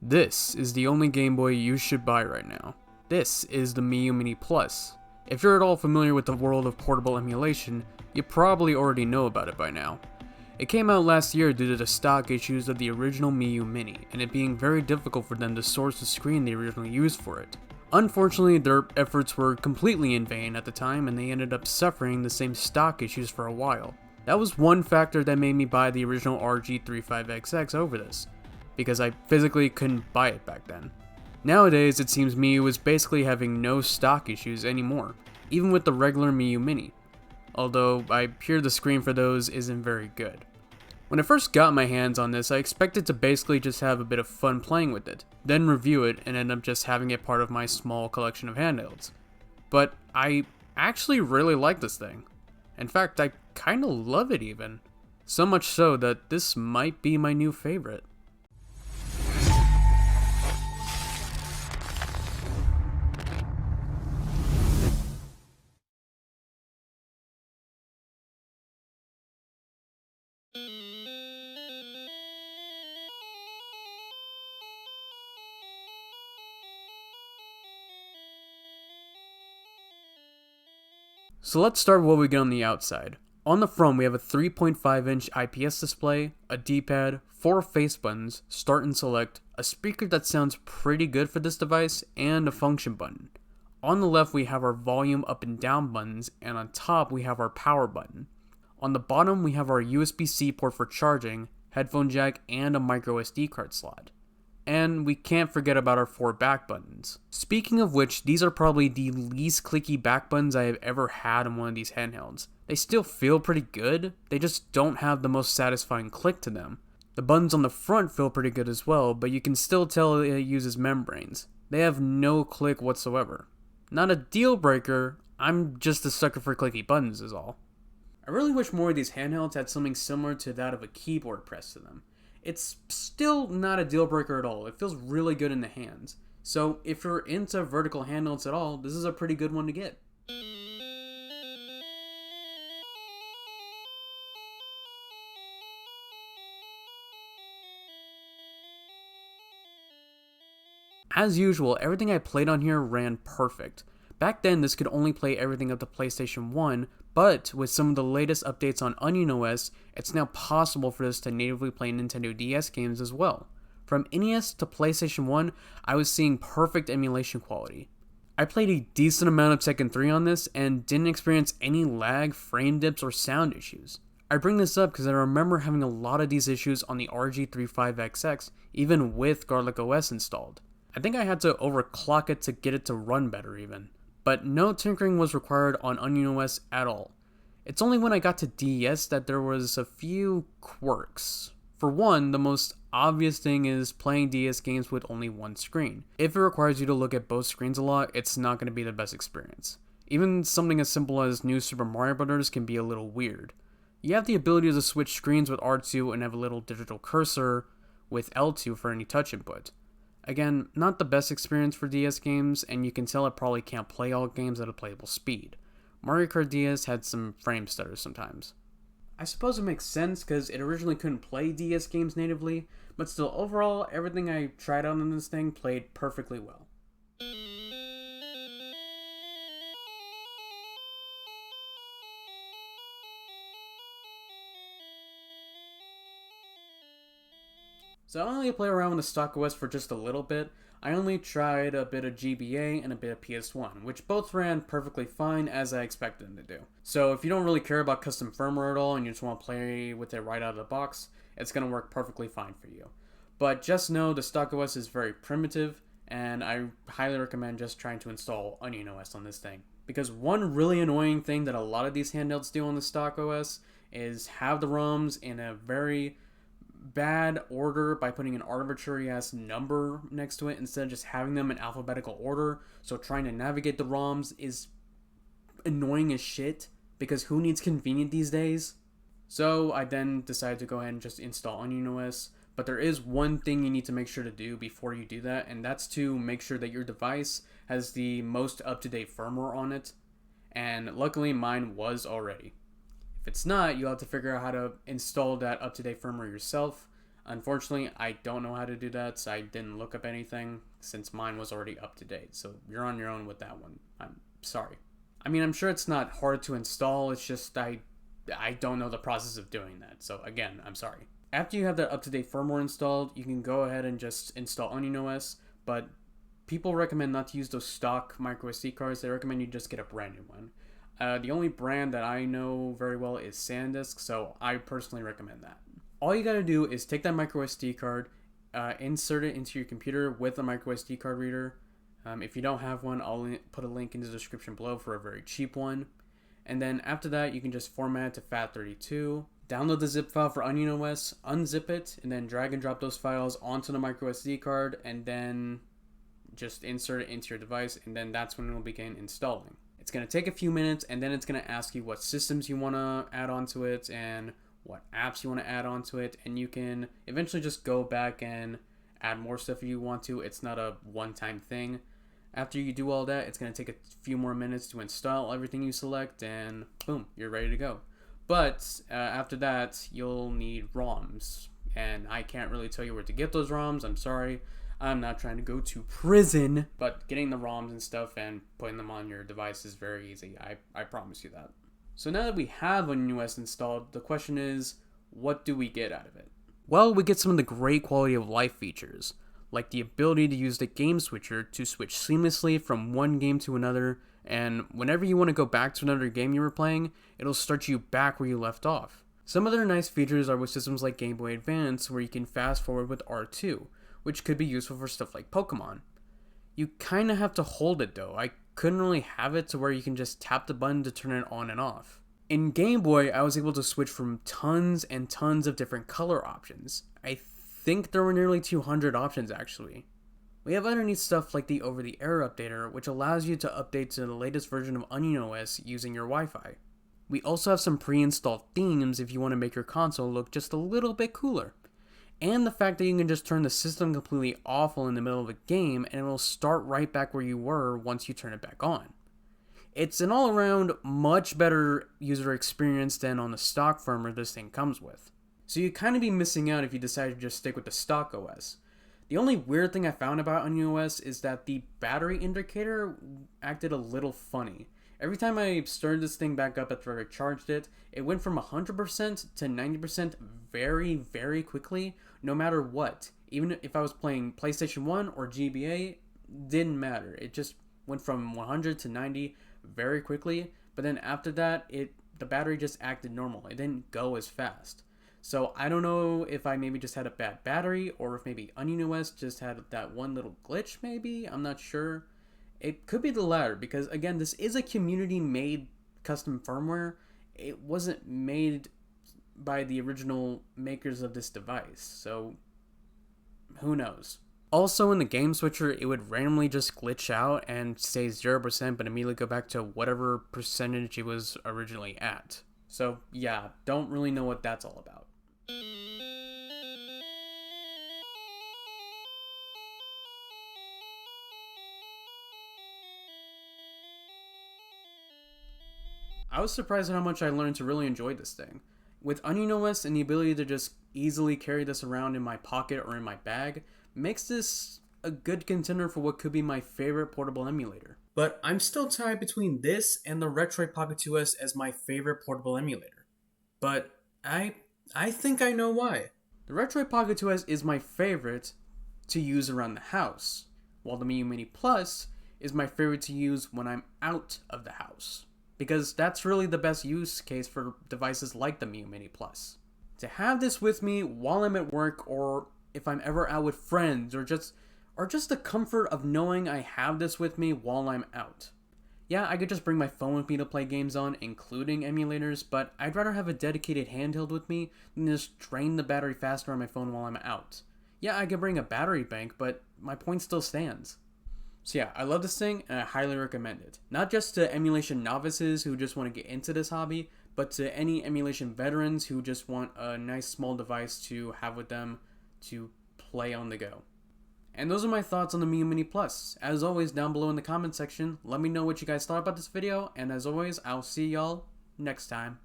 This is the only Game Boy you should buy right now. This is the Miyoo Mini Plus. If you're at all familiar with the world of portable emulation, you probably already know about it by now. It came out last year due to the stock issues of the original Miyoo Mini, and it being very difficult for them to source the screen they originally used for it. Unfortunately, their efforts were completely in vain at the time, and they ended up suffering the same stock issues for a while. That was one factor that made me buy the original RG35XX over this, because I physically couldn't buy it back then. Nowadays, it seems Miyoo is basically having no stock issues anymore, even with the regular Miyoo Mini, although I hear the screen for those isn't very good. When I first got my hands on this, I expected to basically just have a bit of fun playing with it, then review it and end up just having it part of my small collection of handhelds. But I actually really like this thing. In fact, I kinda love it even. So much so that this might be my new favorite. So let's start with what we get on the outside. On the front, we have a 3.5-inch IPS display, a D-pad, 4 face buttons, start and select, a speaker that sounds pretty good for this device, and a function button. On the left, we have our volume up and down buttons, and on top, we have our power button. On the bottom, we have our USB-C port for charging, headphone jack, and a micro SD card slot. And we can't forget about our 4 back buttons. Speaking of which, these are probably the least clicky back buttons I have ever had on one of these handhelds. They still feel pretty good, they just don't have the most satisfying click to them. The buttons on the front feel pretty good as well, but you can still tell it uses membranes. They have no click whatsoever. Not a deal breaker, I'm just a sucker for clicky buttons is all. I really wish more of these handhelds had something similar to that of a keyboard press to them. It's still not a deal breaker at all. It feels really good in the hands. So if you're into vertical handhelds at all, this is a pretty good one to get. As usual, everything I played on here ran perfect. Back then, this could only play everything up to PlayStation 1, but with some of the latest updates on Onion OS, it's now possible for this to natively play Nintendo DS games as well. From NES to PlayStation 1, I was seeing perfect emulation quality. I played a decent amount of Tekken 3 on this and didn't experience any lag, frame dips, or sound issues. I bring this up because I remember having a lot of these issues on the RG35XX, even with Garlic OS installed. I think I had to overclock it to get it to run better even. But no tinkering was required on Onion OS at all. It's only when I got to DS that there was a few quirks. For one, the most obvious thing is playing DS games with only one screen. If it requires you to look at both screens a lot, it's not going to be the best experience. Even something as simple as New Super Mario Bros. Can be a little weird. You have the ability to switch screens with R2 and have a little digital cursor with L2 for any touch input. Again, not the best experience for DS games, and you can tell it probably can't play all games at a playable speed. Mario Kart DS had some frame stutters sometimes. I suppose it makes sense because it originally couldn't play DS games natively, but still overall, everything I tried out on this thing played perfectly well. So I only play around with the stock OS for just a little bit. I only tried a bit of GBA and a bit of PS1, which both ran perfectly fine as I expected them to do. So if you don't really care about custom firmware at all and you just want to play with it right out of the box, it's going to work perfectly fine for you. But just know the stock OS is very primitive, and I highly recommend just trying to install Onion OS on this thing. Because one really annoying thing that a lot of these handhelds do on the stock OS is have the ROMs in a very bad order by putting an arbitrary ass number next to it instead of just having them in alphabetical order. So trying to navigate the ROMs is annoying as shit because who needs convenient these days? So I then decided to go ahead and just install Onion OS. But there is one thing you need to make sure to do before you do that, and that's to make sure that your device has the most up-to-date firmware on it. And luckily mine was already. If it's not, you'll have to figure out how to install that up-to-date firmware yourself. Unfortunately, I don't know how to do that, so I didn't look up anything since mine was already up to date. So you're on your own with that one. I'm sorry. I mean, I'm sure it's not hard to install. It's just I don't know the process of doing that. So again, I'm sorry. After you have that up-to-date firmware installed, you can go ahead and just install Onion OS, but people recommend not to use those stock microSD cards. They recommend you just get a brand new one. The only brand that I know very well is SanDisk, so I personally recommend that. All you gotta do is take that microSD card, insert it into your computer with a microSD card reader. If you don't have one, I'll put a link in the description below for a very cheap one. And then after that, you can just format it to FAT32. Download the zip file for Onion OS, unzip it, and then drag and drop those files onto the microSD card, and then just insert it into your device, and then that's when it will begin installing. It's going to take a few minutes, and then it's going to ask you what systems you want to add onto it and what apps you want to add onto it, and you can eventually just go back and add more stuff if you want to. It's not a one-time thing. After you do all that, it's going to take a few more minutes to install everything you select, and boom, you're ready to go. But after that, you'll need ROMs, and I can't really tell you where to get those ROMs. I'm sorry. I'm not trying to go to prison, but getting the ROMs and stuff and putting them on your device is very easy. I promise you that. So now that we have Onion OS installed, the question is, what do we get out of it? Well, we get some of the great quality of life features, like the ability to use the game switcher to switch seamlessly from one game to another, and whenever you want to go back to another game you were playing, it'll start you back where you left off. Some other nice features are with systems like Gameboy Advance, where you can fast forward with R2, which could be useful for stuff like Pokemon. You kinda have to hold it though. I couldn't really have it to where you can just tap the button to turn it on and off. In Game Boy, I was able to switch from tons and tons of different color options. I think there were nearly 200 options actually. We have underneath stuff like the over-the-air updater, which allows you to update to the latest version of Onion OS using your Wi-Fi. We also have some pre-installed themes if you want to make your console look just a little bit cooler. And the fact that you can just turn the system completely off in the middle of a game and it will start right back where you were once you turn it back on. It's an all-around much better user experience than on the stock firmware this thing comes with. So you'd kind of be missing out if you decided to just stick with the stock OS. The only weird thing I found about Onion OS is that the battery indicator acted a little funny. Every time I started this thing back up after I charged it, it went from 100% to 90% very, very quickly, no matter what. Even if I was playing PlayStation 1 or GBA, didn't matter. It just went from 100 to 90 very quickly, but then after that, the battery just acted normal. It didn't go as fast. So I don't know if I maybe just had a bad battery or if maybe Onion OS just had that one little glitch maybe. I'm not sure. It could be the latter because again, this is a community-made custom firmware. It wasn't made by the original makers of this device. So who knows? Also in the game switcher, it would randomly just glitch out and stay 0% but immediately go back to whatever percentage it was originally at. So yeah, don't really know what that's all about. I was surprised at how much I learned to really enjoy this thing. With Onion OS and the ability to just easily carry this around in my pocket or in my bag, makes this a good contender for what could be my favorite portable emulator. But I'm still tied between this and the Retroid Pocket 2S as my favorite portable emulator. But I think I know why. The Retroid Pocket 2S is my favorite to use around the house, while the Miyoo Mini Plus is my favorite to use when I'm out of the house. Because that's really the best use case for devices like the Miyoo Mini Plus. To have this with me while I'm at work or if I'm ever out with friends or just the comfort of knowing I have this with me while I'm out. Yeah, I could just bring my phone with me to play games on, including emulators, but I'd rather have a dedicated handheld with me than just drain the battery faster on my phone while I'm out. Yeah, I could bring a battery bank, but my point still stands. So yeah, I love this thing and I highly recommend it. Not just to emulation novices who just want to get into this hobby, but to any emulation veterans who just want a nice small device to have with them to play on the go. And those are my thoughts on the Miyoo Mini Plus. As always, down below in the comment section, let me know what you guys thought about this video, and as always, I'll see y'all next time.